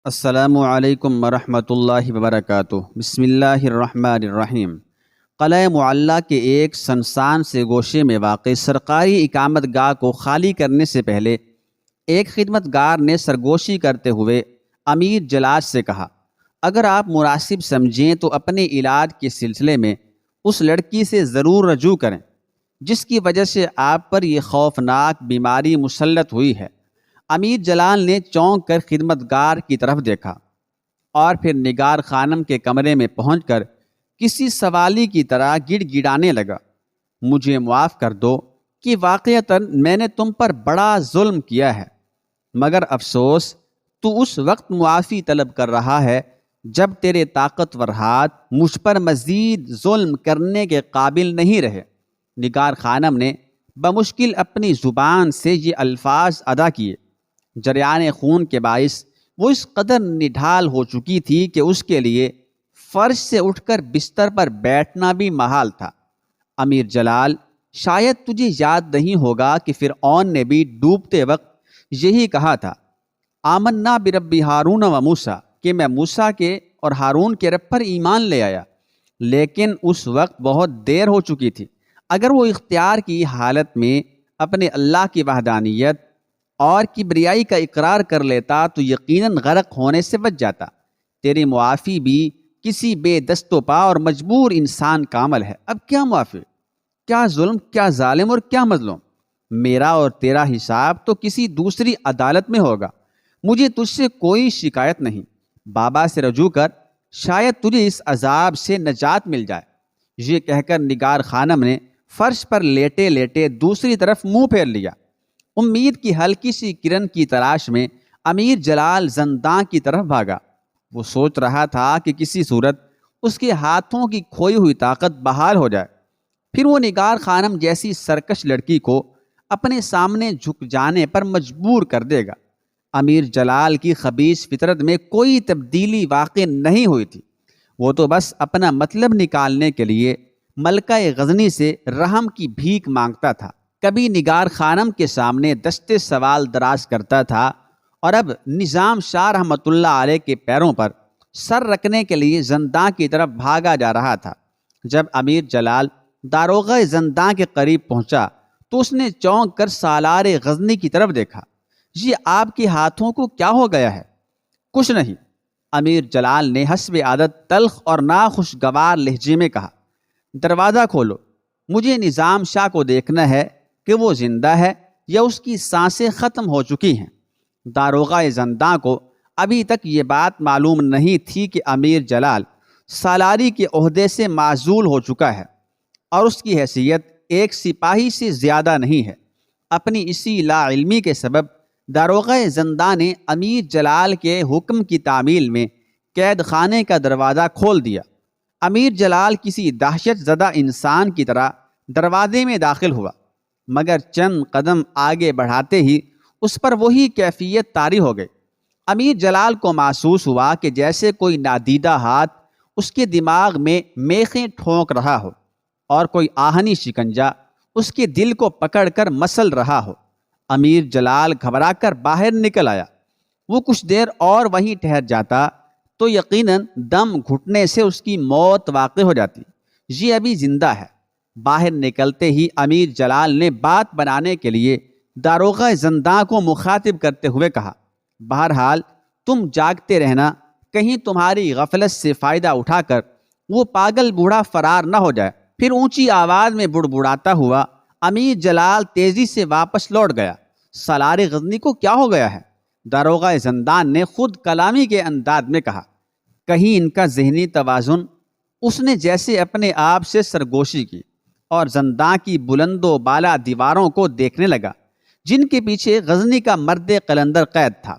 السلام علیکم ورحمۃ اللہ وبرکاتہ۔ بسم اللہ الرحمن الرحیم۔ قلعہ معلیٰ کے ایک سنسان سے گوشے میں واقع سرکاری اقامت گاہ کو خالی کرنے سے پہلے ایک خدمت گار نے سرگوشی کرتے ہوئے امیر جلال سے کہا، اگر آپ مناسب سمجھیں تو اپنے علاج کے سلسلے میں اس لڑکی سے ضرور رجوع کریں جس کی وجہ سے آپ پر یہ خوفناک بیماری مسلط ہوئی ہے۔ امیر جلال نے چونک کر خدمت گار کی طرف دیکھا اور پھر نگار خانم کے کمرے میں پہنچ کر کسی سوالی کی طرح گڑ گڑانے لگا، مجھے معاف کر دو کہ واقعتاً میں نے تم پر بڑا ظلم کیا ہے، مگر افسوس تو اس وقت معافی طلب کر رہا ہے جب تیرے طاقتور ہاتھ مجھ پر مزید ظلم کرنے کے قابل نہیں رہے۔ نگار خانم نے بمشکل اپنی زبان سے یہ الفاظ ادا کیے۔ جریان خون کے باعث وہ اس قدر نڈھال ہو چکی تھی کہ اس کے لیے فرش سے اٹھ کر بستر پر بیٹھنا بھی محال تھا۔ امیر جلال، شاید تجھے یاد نہیں ہوگا کہ فرعون نے بھی ڈوبتے وقت یہی کہا تھا، آمنا برب ہارون و موسیٰ، کہ میں موسیٰ کے اور ہارون کے رب پر ایمان لے آیا، لیکن اس وقت بہت دیر ہو چکی تھی۔ اگر وہ اختیار کی حالت میں اپنے اللہ کی وحدانیت اور کبریائی کا اقرار کر لیتا تو یقیناً غرق ہونے سے بچ جاتا۔ تیری معافی بھی کسی بے دست و پا اور مجبور انسان کا عمل ہے۔ اب کیا معافی، کیا ظلم، کیا ظالم اور کیا مظلوم؟ میرا اور تیرا حساب تو کسی دوسری عدالت میں ہوگا۔ مجھے تجھ سے کوئی شکایت نہیں۔ بابا سے رجوع کر، شاید تجھے اس عذاب سے نجات مل جائے۔ یہ کہہ کر نگار خانم نے فرش پر لیٹے لیٹے دوسری طرف منہ پھیر لیا۔ امید کی ہلکی سی کرن کی تلاش میں امیر جلال زنداں کی طرف بھاگا۔ وہ سوچ رہا تھا کہ کسی صورت اس کے ہاتھوں کی کھوئی ہوئی طاقت بحال ہو جائے، پھر وہ نگار خانم جیسی سرکش لڑکی کو اپنے سامنے جھک جانے پر مجبور کر دے گا۔ امیر جلال کی خبیث فطرت میں کوئی تبدیلی واقع نہیں ہوئی تھی۔ وہ تو بس اپنا مطلب نکالنے کے لیے ملکہ غزنی سے رحم کی بھیک مانگتا تھا۔ کبھی نگار خانم کے سامنے دستے سوال دراز کرتا تھا اور اب نظام شاہ رحمۃ اللہ علیہ کے پیروں پر سر رکھنے کے لیے زنداں کی طرف بھاگا جا رہا تھا۔ جب امیر جلال داروغہ زنداں کے قریب پہنچا تو اس نے چونک کر سالار غزنی کی طرف دیکھا۔ یہ آپ کے ہاتھوں کو کیا ہو گیا ہے؟ کچھ نہیں، امیر جلال نے حسب عادت تلخ اور ناخوشگوار لہجے میں کہا۔ دروازہ کھولو، مجھے نظام شاہ کو دیکھنا ہے کہ وہ زندہ ہے یا اس کی سانسیں ختم ہو چکی ہیں۔ داروغہ زنداں کو ابھی تک یہ بات معلوم نہیں تھی کہ امیر جلال سالاری کے عہدے سے معزول ہو چکا ہے اور اس کی حیثیت ایک سپاہی سے زیادہ نہیں ہے۔ اپنی اسی لا علمی کے سبب داروغہ زنداں نے امیر جلال کے حکم کی تعمیل میں قید خانے کا دروازہ کھول دیا۔ امیر جلال کسی دہشت زدہ انسان کی طرح دروازے میں داخل ہوا، مگر چند قدم آگے بڑھاتے ہی اس پر وہی کیفیت طاری ہو گئی۔ امیر جلال کو محسوس ہوا کہ جیسے کوئی نادیدہ ہاتھ اس کے دماغ میں میخیں ٹھونک رہا ہو اور کوئی آہنی شکنجہ اس کے دل کو پکڑ کر مسل رہا ہو۔ امیر جلال گھبرا کر باہر نکل آیا۔ وہ کچھ دیر اور وہیں ٹھہر جاتا تو یقیناً دم گھٹنے سے اس کی موت واقع ہو جاتی۔ یہ ابھی زندہ ہے۔ باہر نکلتے ہی امیر جلال نے بات بنانے کے لیے داروغہ زنداں کو مخاطب کرتے ہوئے کہا، بہرحال تم جاگتے رہنا، کہیں تمہاری غفلت سے فائدہ اٹھا کر وہ پاگل بوڑھا فرار نہ ہو جائے۔ پھر اونچی آواز میں بڑبڑاتا ہوا امیر جلال تیزی سے واپس لوٹ گیا۔ سالار غزنی کو کیا ہو گیا ہے؟ داروغہ زنداں نے خود کلامی کے انداز میں کہا۔ کہیں ان کا ذہنی توازن؟ اس نے جیسے اپنے آپ سے سرگوشی کی اور زنداں کی بلند و بالا دیواروں کو دیکھنے لگا جن کے پیچھے غزنی کا مرد قلندر قید تھا۔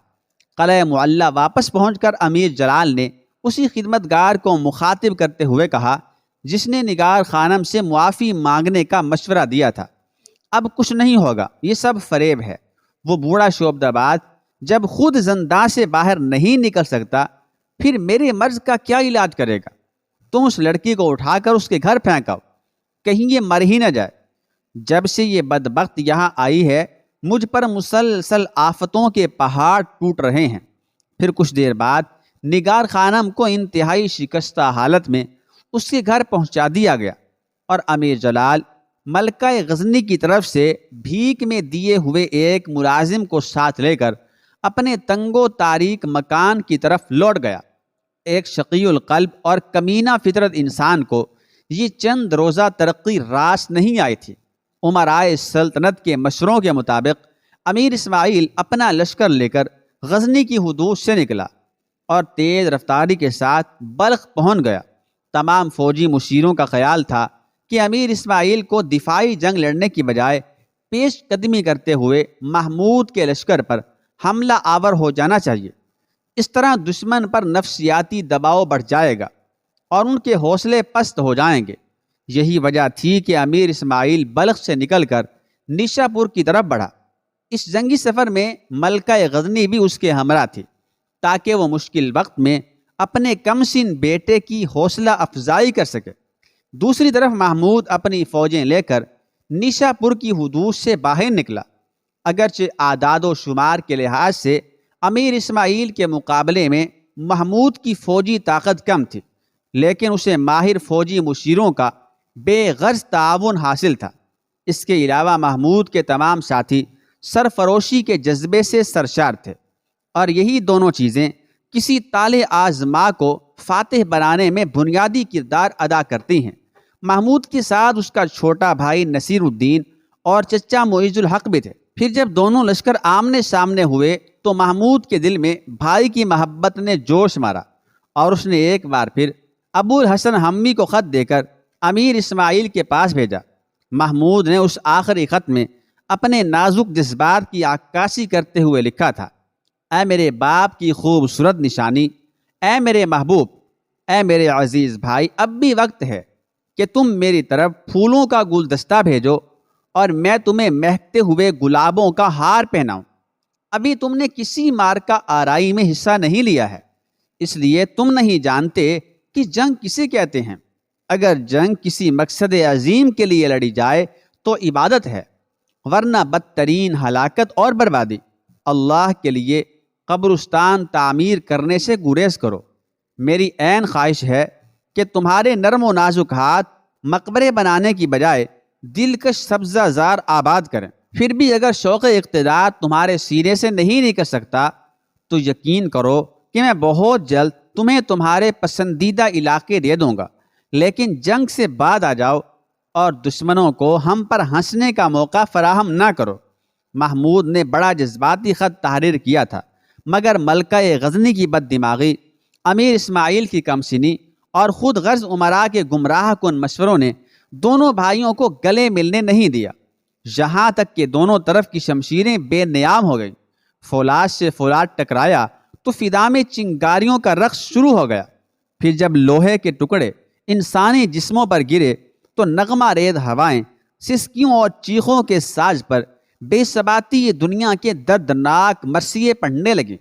قلعہ معلیٰ واپس پہنچ کر امیر جلال نے اسی خدمتگار کو مخاطب کرتے ہوئے کہا جس نے نگار خانم سے معافی مانگنے کا مشورہ دیا تھا، اب کچھ نہیں ہوگا، یہ سب فریب ہے۔ وہ بوڑھا شعبدآباد جب خود زنداں سے باہر نہیں نکل سکتا پھر میرے مرض کا کیا علاج کرے گا؟ تم اس لڑکی کو اٹھا کر اس کے گھر پھینکاؤ، کہیں یہ مر ہی نہ جائے۔ جب سے یہ بدبخت یہاں آئی ہے مجھ پر مسلسل آفتوں کے پہاڑ ٹوٹ رہے ہیں۔ پھر کچھ دیر بعد نگار خانم کو انتہائی شکستہ حالت میں اس کے گھر پہنچا دیا گیا اور امیر جلال ملکہ غزنی کی طرف سے بھیک میں دیے ہوئے ایک ملازم کو ساتھ لے کر اپنے تنگ و تاریک مکان کی طرف لوٹ گیا۔ ایک شقی القلب اور کمینہ فطرت انسان کو یہ چند روزہ ترقی راس نہیں آئی تھی۔ امرائے سلطنت کے مشوروں کے مطابق امیر اسماعیل اپنا لشکر لے کر غزنی کی حدود سے نکلا اور تیز رفتاری کے ساتھ بلخ پہنچ گیا۔ تمام فوجی مشیروں کا خیال تھا کہ امیر اسماعیل کو دفاعی جنگ لڑنے کی بجائے پیش قدمی کرتے ہوئے محمود کے لشکر پر حملہ آور ہو جانا چاہیے۔ اس طرح دشمن پر نفسیاتی دباؤ بڑھ جائے گا اور ان کے حوصلے پست ہو جائیں گے۔ یہی وجہ تھی کہ امیر اسماعیل بلخ سے نکل کر نیشا پور کی طرف بڑھا۔ اس جنگی سفر میں ملکہ غزنی بھی اس کے ہمراہ تھی تاکہ وہ مشکل وقت میں اپنے کمسن بیٹے کی حوصلہ افزائی کر سکے۔ دوسری طرف محمود اپنی فوجیں لے کر نیشا پور کی حدود سے باہر نکلا۔ اگرچہ اعداد و شمار کے لحاظ سے امیر اسماعیل کے مقابلے میں محمود کی فوجی طاقت کم تھی، لیکن اسے ماہر فوجی مشیروں کا بے غرض تعاون حاصل تھا۔ اس کے علاوہ محمود کے تمام ساتھی سرفروشی کے جذبے سے سرشار تھے، اور یہی دونوں چیزیں کسی طالع آزما کو فاتح بنانے میں بنیادی کردار ادا کرتی ہیں۔ محمود کے ساتھ اس کا چھوٹا بھائی نصیر الدین اور چچا معیز الحق بھی تھے۔ پھر جب دونوں لشکر آمنے سامنے ہوئے تو محمود کے دل میں بھائی کی محبت نے جوش مارا اور اس نے ایک بار پھر ابو الحسن حمی کو خط دے کر امیر اسماعیل کے پاس بھیجا۔ محمود نے اس آخری خط میں اپنے نازک جذبات کی عکاسی کرتے ہوئے لکھا تھا: اے میرے باپ کی خوبصورت نشانی، اے میرے محبوب، اے میرے عزیز بھائی، اب بھی وقت ہے کہ تم میری طرف پھولوں کا گلدستہ بھیجو اور میں تمہیں مہکتے ہوئے گلابوں کا ہار پہناؤں۔ ابھی تم نے کسی معرکہ آرائی میں حصہ نہیں لیا ہے، اس لیے تم نہیں جانتے کہ جنگ کسے کہتے ہیں۔ اگر جنگ کسی مقصد عظیم کے لیے لڑی جائے تو عبادت ہے، ورنہ بدترین ہلاکت اور بربادی۔ اللہ کے لیے قبرستان تعمیر کرنے سے گریز کرو۔ میری عین خواہش ہے کہ تمہارے نرم و نازک ہاتھ مقبرے بنانے کی بجائے دلکش سبزہ زار آباد کریں۔ پھر بھی اگر شوق اقتدار تمہارے سینے سے نہیں نکل سکتا تو یقین کرو کہ میں بہت جلد تمہیں تمہارے پسندیدہ علاقے دے دوں گا، لیکن جنگ سے بعد آ جاؤ اور دشمنوں کو ہم پر ہنسنے کا موقع فراہم نہ کرو۔ محمود نے بڑا جذباتی خط تحریر کیا تھا، مگر ملکہ غزنی کی بد دماغی، امیر اسماعیل کی کمسنی اور خود غرض امراء کے گمراہ کن مشوروں نے دونوں بھائیوں کو گلے ملنے نہیں دیا، یہاں تک کہ دونوں طرف کی شمشیریں بے نیام ہو گئیں۔ فولاد سے فولاد ٹکرایا تو فضا میں چنگاریوں کا رقص شروع ہو گیا۔ پھر جب لوہے کے ٹکڑے انسانی جسموں پر گرے تو نغمہ ریز ہوائیں سسکیوں اور چیخوں کے ساز پر بے ثباتی دنیا کے دردناک مرثیے پڑھنے لگے۔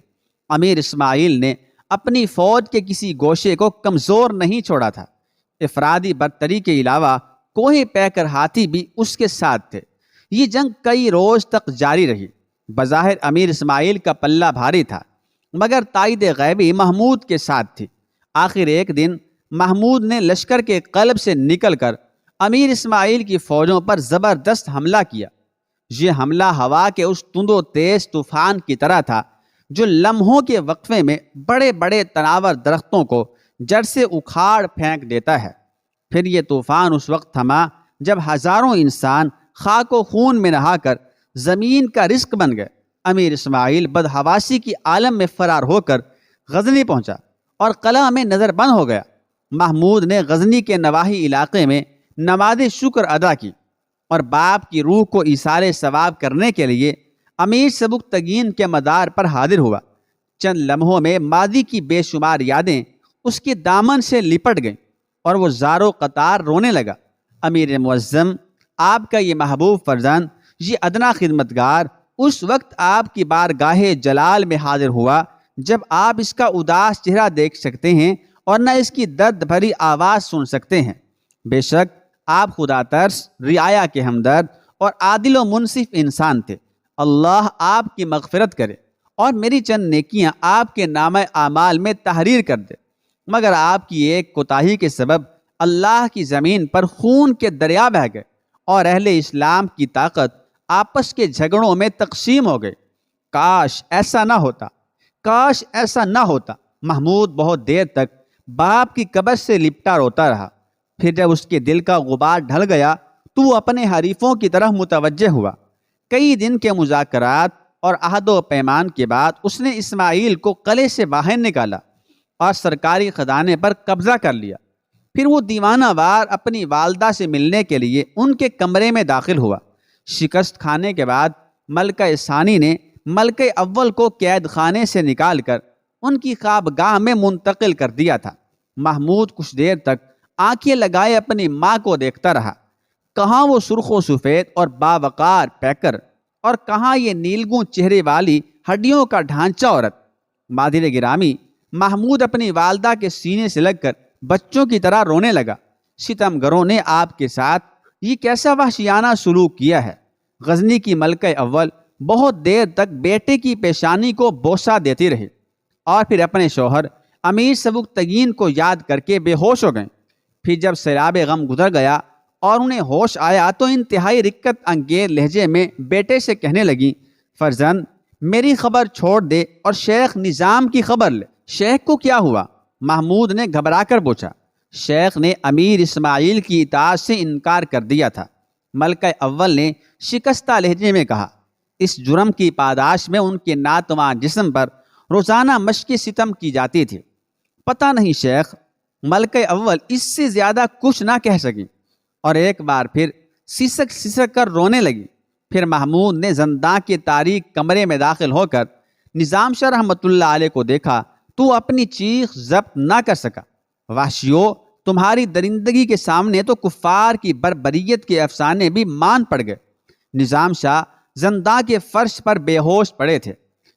امیر اسماعیل نے اپنی فوج کے کسی گوشے کو کمزور نہیں چھوڑا تھا۔ افرادی برتری کے علاوہ کوہ پیکر ہاتھی بھی اس کے ساتھ تھے۔ یہ جنگ کئی روز تک جاری رہی۔ بظاہر امیر اسماعیل کا پلہ بھاری تھا، مگر تائید غیبی محمود کے ساتھ تھی۔ آخر ایک دن محمود نے لشکر کے قلب سے نکل کر امیر اسماعیل کی فوجوں پر زبردست حملہ کیا۔ یہ حملہ ہوا کے اس تند و تیز طوفان کی طرح تھا جو لمحوں کے وقفے میں بڑے بڑے تناور درختوں کو جڑ سے اکھاڑ پھینک دیتا ہے۔ پھر یہ طوفان اس وقت تھما جب ہزاروں انسان خاک و خون میں نہا کر زمین کا رزق بن گئے۔ امیر اسماعیل بدحواسی کی عالم میں فرار ہو کر غزنی پہنچا اور قلعہ میں نظر بند ہو گیا۔ محمود نے غزنی کے نواحی علاقے میں نماز شکر ادا کی اور باپ کی روح کو ایثار ثواب کرنے کے لیے امیر سبکتگین کے مدار پر حاضر ہوا۔ چند لمحوں میں ماضی کی بے شمار یادیں اس کے دامن سے لپٹ گئیں اور وہ زارو قطار رونے لگا۔ امیر معظم، آپ کا یہ محبوب فرزند، یہ ادنا خدمتگار اس وقت آپ کی بارگاہ جلال میں حاضر ہوا جب آپ اس کا اداس چہرہ دیکھ سکتے ہیں اور نہ اس کی درد بھری آواز سن سکتے ہیں۔ بے شک آپ خدا ترس، رعایا کے ہمدرد اور عادل و منصف انسان تھے۔ اللہ آپ کی مغفرت کرے اور میری چند نیکیاں آپ کے نامہ اعمال میں تحریر کر دے، مگر آپ کی ایک کوتاہی کے سبب اللہ کی زمین پر خون کے دریا بہہ گئے اور اہل اسلام کی طاقت آپس کے جھگڑوں میں تقسیم ہو گئی۔ کاش ایسا نہ ہوتا، کاش ایسا نہ ہوتا۔ محمود بہت دیر تک باپ کی قبر سے لپٹا روتا رہا۔ پھر جب اس کے دل کا غبار ڈھل گیا تو وہ اپنے حریفوں کی طرف متوجہ ہوا۔ کئی دن کے مذاکرات اور عہد و پیمان کے بعد اس نے اسماعیل کو قلعے سے باہر نکالا اور سرکاری خزانے پر قبضہ کر لیا۔ پھر وہ دیوانہ وار اپنی والدہ سے ملنے کے لیے ان کے کمرے میں داخل ہوا۔ شکست کھانے کے بعد ملکہ ثانی نے ملکہ اول کو قید خانے سے نکال کر ان کی خوابگاہ میں منتقل کر دیا تھا۔ محمود کچھ دیر تک آنکھیں لگائے اپنی ماں کو دیکھتا رہا۔ کہاں وہ سرخ و سفید اور باوقار پیکر، اور کہاں یہ نیلگوں چہرے والی ہڈیوں کا ڈھانچہ عورت۔ مادر گرامی، محمود اپنی والدہ کے سینے سے لگ کر بچوں کی طرح رونے لگا۔ ستمگروں نے آپ کے ساتھ یہ کیسا وحشیانہ سلوک کیا ہے؟ غزنی کی ملکہ اول بہت دیر تک بیٹے کی پیشانی کو بوسہ دیتی رہی اور پھر اپنے شوہر امیر سبکتگین کو یاد کر کے بے ہوش ہو گئیں۔ پھر جب سیلاب غم گزر گیا اور انہیں ہوش آیا تو انتہائی رقت انگیز لہجے میں بیٹے سے کہنے لگیں، فرزند میری خبر چھوڑ دے اور شیخ نظام کی خبر لے۔ شیخ کو کیا ہوا؟ محمود نے گھبرا کر پوچھا۔ شیخ نے امیر اسماعیل کی اطاعت سے انکار کر دیا تھا۔ ملکہ اول نے شکستہ لہجے میں کہا۔ اس جرم کی پاداش میں ان کے ناتواں جسم پر روزانہ مشق ستم کی جاتی تھی۔ پتہ نہیں شیخ، ملکہ اول اس سے زیادہ کچھ نہ کہہ سکی اور ایک بار پھر سسک سسک کر رونے لگی۔ پھر محمود نے زنداں کے تاریک کمرے میں داخل ہو کر نظام شاہ رحمۃ اللہ علیہ کو دیکھا تو اپنی چیخ ضبط نہ کر سکا۔ وحشیو، تمہاری درندگی کے سامنے تو کفار کی بربریت کے افسانے بھی مان پڑ گئے۔ نظام شاہ زنداں کے فرش پر بے ہوش پڑے تھے۔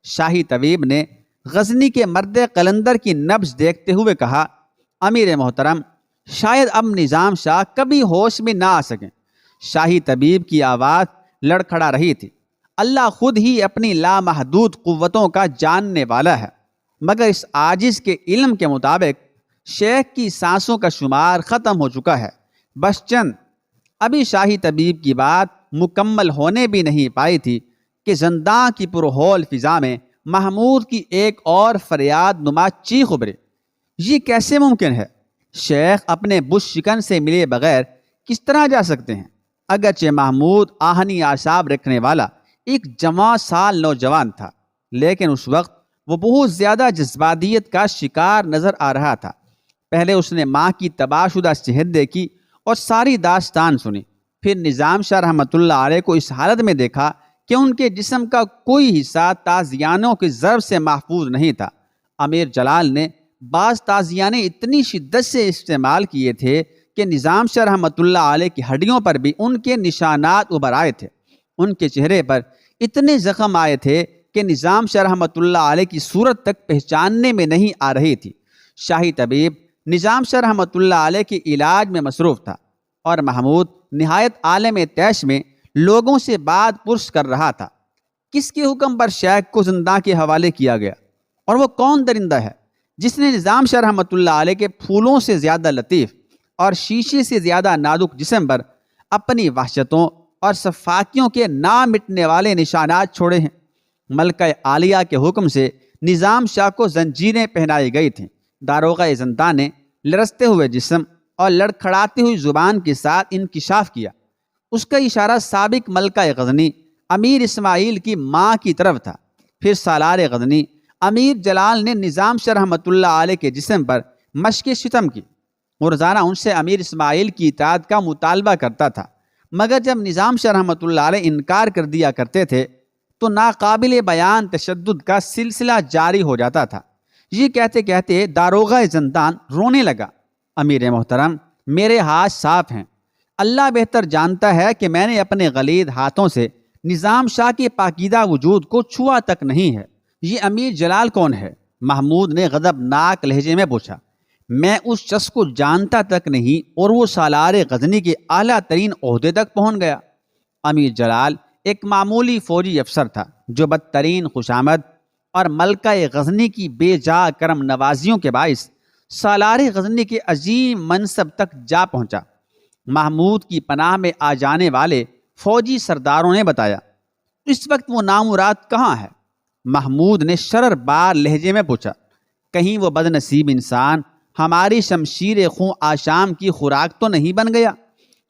شاہی طبیب نے غزنی کے مرد قلندر کی نبض دیکھتے ہوئے کہا، امیر محترم، شاید اب نظام شاہ کبھی ہوش میں نہ آ سکیں۔ شاہی طبیب کی آواز لڑکھڑا رہی تھی۔ اللہ خود ہی اپنی لامحدود قوتوں کا جاننے والا ہے، مگر اس عاجز کے علم کے مطابق شیخ کی سانسوں کا شمار ختم ہو چکا ہے، بس چند۔ ابھی شاہی طبیب کی بات مکمل ہونے بھی نہیں پائی تھی کہ زنداں کی پرہول فضا میں محمود کی ایک اور فریاد نما چیخ ابھری۔ یہ کیسے ممکن ہے؟ شیخ اپنے بت شکن سے ملے بغیر کس طرح جا سکتے ہیں؟ اگرچہ محمود آہنی اعصاب رکھنے والا ایک جوان سال نوجوان تھا، لیکن اس وقت وہ بہت زیادہ جذباتیت کا شکار نظر آ رہا تھا۔ پہلے اس نے ماں کی تباہ شدہ صحت دیکھی اور ساری داستان سنی، پھر نظام شاہ رحمۃ اللہ علیہ کو اس حالت میں دیکھا کہ ان کے جسم کا کوئی حصہ تازیانوں کی ضرب سے محفوظ نہیں تھا۔ امیر جلال نے بعض تازیانے اتنی شدت سے استعمال کیے تھے کہ نظام شاہ رحمۃ اللہ علیہ کی ہڈیوں پر بھی ان کے نشانات ابھر آئے تھے۔ ان کے چہرے پر اتنے زخم آئے تھے کہ نظام شاہ رحمۃ اللہ علیہ کی صورت تک پہچاننے میں نہیں آ رہی تھی۔ شاہی طبیب نظام شاہ رحمۃ اللہ علیہ کے علاج میں مصروف تھا اور محمود نہایت عالم طیش میں لوگوں سے بات پرس کر رہا تھا۔ کس کے حکم پر شیخ کو زنداں کے حوالے کیا گیا؟ اور وہ کون درندہ ہے جس نے نظام شاہ رحمۃ اللہ علیہ کے پھولوں سے زیادہ لطیف اور شیشے سے زیادہ نازک جسم پر اپنی وحشتوں اور صفاکیوں کے نہ مٹنے والے نشانات چھوڑے ہیں؟ ملکہ عالیہ کے حکم سے نظام شاہ کو زنجیریں پہنائی گئی تھیں۔ داروغہ زنداں نے لرزتے ہوئے جسم اور لڑکھڑاتی ہوئی زبان کے ساتھ انکشاف کیا۔ اس کا اشارہ سابق ملکہ غزنی امیر اسماعیل کی ماں کی طرف تھا۔ پھر سالار غزنی امیر جلال نے نظام شاہ رحمۃ اللہ علیہ کے جسم پر مشق ستم کی۔ وہ روزانہ ان سے امیر اسماعیل کی اطاعت کا مطالبہ کرتا تھا، مگر جب نظام شاہ رحمۃ اللہ علیہ انکار کر دیا کرتے تھے تو ناقابل بیان تشدد کا سلسلہ جاری ہو جاتا تھا۔ یہ کہتے کہتے داروغہ زندان رونے لگا۔ امیر محترم، میرے ہاتھ صاف ہیں۔ اللہ بہتر جانتا ہے کہ میں نے اپنے غلیظ ہاتھوں سے نظام شاہ کے پاکیزہ وجود کو چھوا تک نہیں ہے۔ یہ امیر جلال کون ہے؟ محمود نے غضبناک لہجے میں پوچھا۔ میں اس شخص کو جانتا تک نہیں اور وہ سالار غزنی کے اعلیٰ ترین عہدے تک پہنچ گیا۔ امیر جلال ایک معمولی فوجی افسر تھا جو بدترین خوشامد اور ملکہ غزنی کی بے جا کرم نوازیوں کے باعث سالار غزنی کے عظیم منصب تک جا پہنچا۔ محمود کی پناہ میں آ جانے والے فوجی سرداروں نے بتایا، اس وقت وہ نامراد کہاں ہے؟ محمود نے شرر بار لہجے میں پوچھا، کہیں وہ بد نصیب انسان ہماری شمشیر خوں آشام کی خوراک تو نہیں بن گیا؟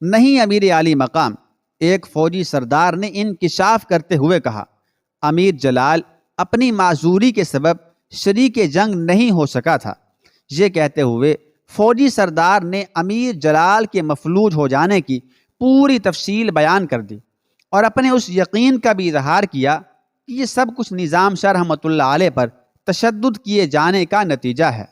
نہیں امیر عالی مقام، ایک فوجی سردار نے انکشاف کرتے ہوئے کہا، امیر جلال اپنی معذوری کے سبب شریک جنگ نہیں ہو سکا تھا۔ یہ کہتے ہوئے فوجی سردار نے امیر جلال کے مفلوج ہو جانے کی پوری تفصیل بیان کر دی اور اپنے اس یقین کا بھی اظہار کیا کہ یہ سب کچھ نظام شاہ رحمۃ اللہ علیہ پر تشدد کیے جانے کا نتیجہ ہے۔